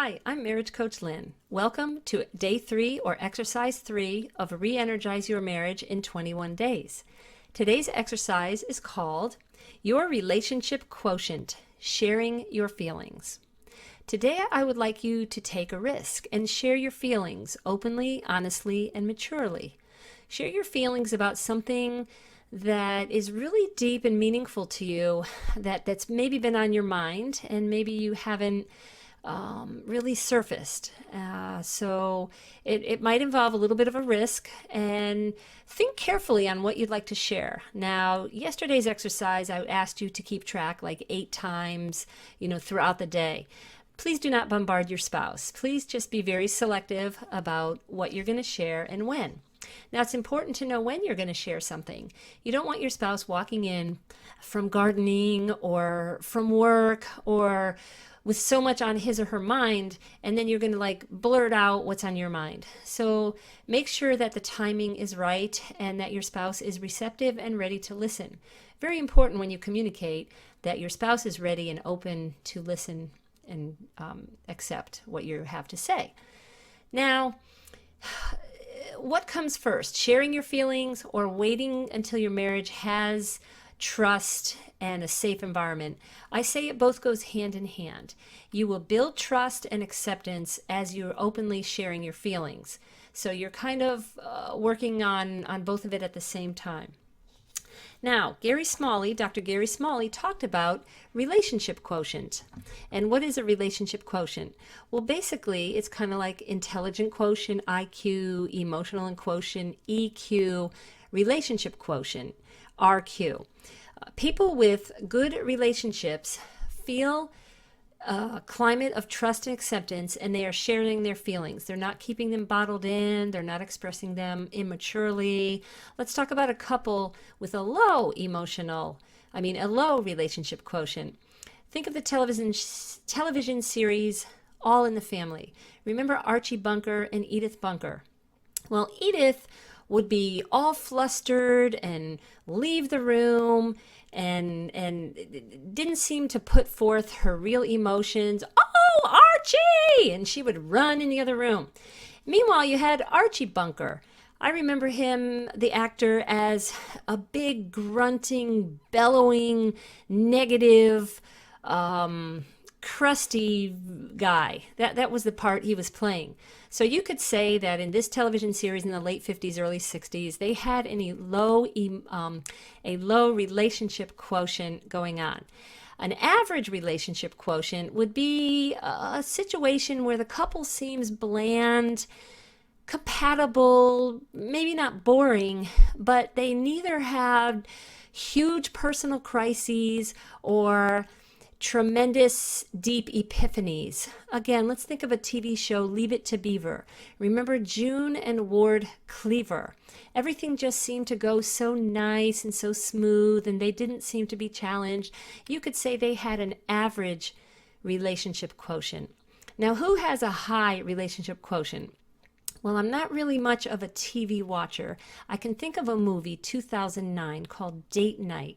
Hi, I'm Marriage Coach Lynn. Welcome to day 3 or exercise 3 of Reenergize Your Marriage in 21 Days. Today's exercise is called Your Relationship Quotient, Sharing Your Feelings. Today I would like you to take a risk and share your feelings openly, honestly, and maturely. Share your feelings about something that is really deep and meaningful to you, that's maybe been on your mind and maybe you haven't really surfaced. So it might involve a little bit of a risk, and think carefully on what you'd like to share. Now, yesterday's exercise, I asked you to keep track like 8 times, throughout the day. Please do not bombard your spouse. Please just be very selective about what you're going to share and when. Now, it's important to know when you're going to share something. You don't want your spouse walking in from gardening or from work or with so much on his or her mind, and then you're going to blurt out what's on your mind. So make sure that the timing is right and that your spouse is receptive and ready to listen. Very important when you communicate that your spouse is ready and open to listen and accept what you have to say. Now, what comes first, sharing your feelings or waiting until your marriage has trust and a safe environment? I say it both goes hand in hand. You will build trust and acceptance as you're openly sharing your feelings. So you're kind of working on both of it at the same time. Now, Dr. Gary Smalley talked about relationship quotient. And what is a relationship quotient? Well, basically, it's kind of like intelligent quotient, IQ, emotional quotient, EQ, relationship quotient, RQ. People with good relationships feel a climate of trust and acceptance, and they are sharing their feelings. They're not keeping them bottled in. They're not expressing them immaturely. Let's talk about a couple with a low relationship quotient. Think of the television series All in the Family. Remember Archie Bunker and Edith Bunker? Well, Edith would be all flustered and leave the room and didn't seem to put forth her real emotions. Oh, Archie! And she would run in the other room. Meanwhile, you had Archie Bunker. I remember him, the actor, as a big, grunting, bellowing, negative, crusty guy. That was the part he was playing. So you could say that in this television series in the late 50s, early 60s, they had a low relationship quotient going on. An average relationship quotient would be a situation where the couple seems bland, compatible, maybe not boring, but they neither have huge personal crises or tremendous deep epiphanies. Again, let's think of a TV show, Leave It to Beaver. Remember June and Ward Cleaver? Everything just seemed to go so nice and so smooth, and they didn't seem to be challenged. You could say they had an average relationship quotient. Now, who has a high relationship quotient? Well, I'm not really much of a TV watcher. I can think of a movie, 2009, called Date Night,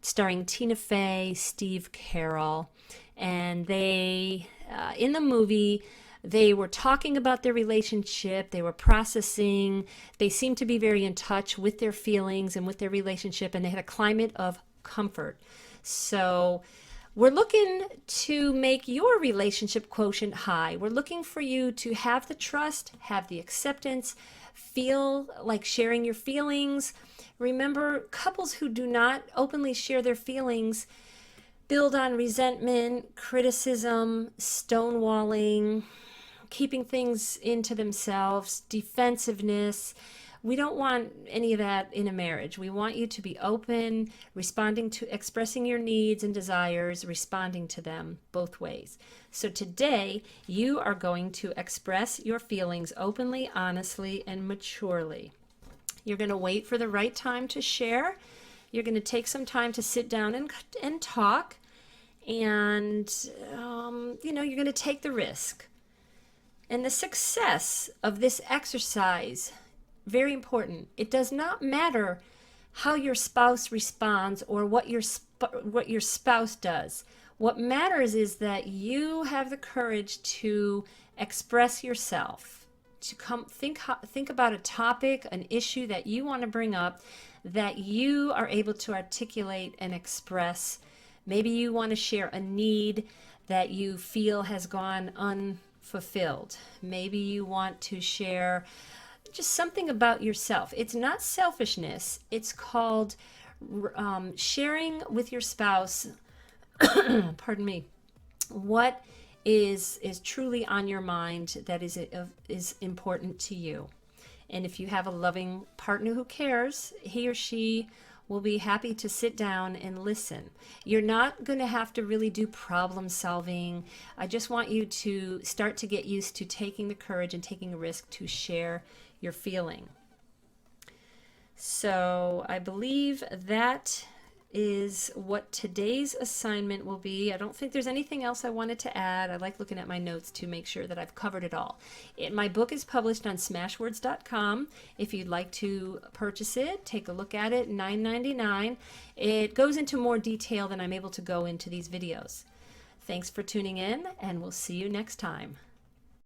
starring Tina Fey, Steve Carell, and they, in the movie, they were talking about their relationship, they were processing, they seemed to be very in touch with their feelings and with their relationship, and they had a climate of comfort. So we're looking to make your relationship quotient high. We're looking for you to have the trust, have the acceptance, feel like sharing your feelings. Remember, couples who do not openly share their feelings build on resentment, criticism, stonewalling, keeping things into themselves, defensiveness. We don't want any of that in a marriage. We want you to be open, expressing your needs and desires, responding to them both ways. So today, you are going to express your feelings openly, honestly, and maturely. You're going to wait for the right time to share. You're going to take some time to sit down and talk. And, you're going to take the risk. And the success of this exercise, very important. It does not matter how your spouse responds or what your spouse does. What matters is that you have the courage to express yourself, to think about a topic, an issue that you want to bring up, that you are able to articulate and express. Maybe you want to share a need that you feel has gone unfulfilled. Maybe you want to share just something about yourself. It's not selfishness. It's called sharing with your spouse, pardon me, what is truly on your mind that is important to you. And if you have a loving partner who cares, he or she will be happy to sit down and listen. You're not going to have to really do problem solving. I just want you to start to get used to taking the courage and taking a risk to share your feeling. So I believe that is what today's assignment will be. I don't think there's anything else I wanted to add. I like looking at my notes to make sure that I've covered it all. My book is published on smashwords.com. If you'd like to purchase it, take a look at it, $9.99. It goes into more detail than I'm able to go into these videos. Thanks for tuning in, and we'll see you next time.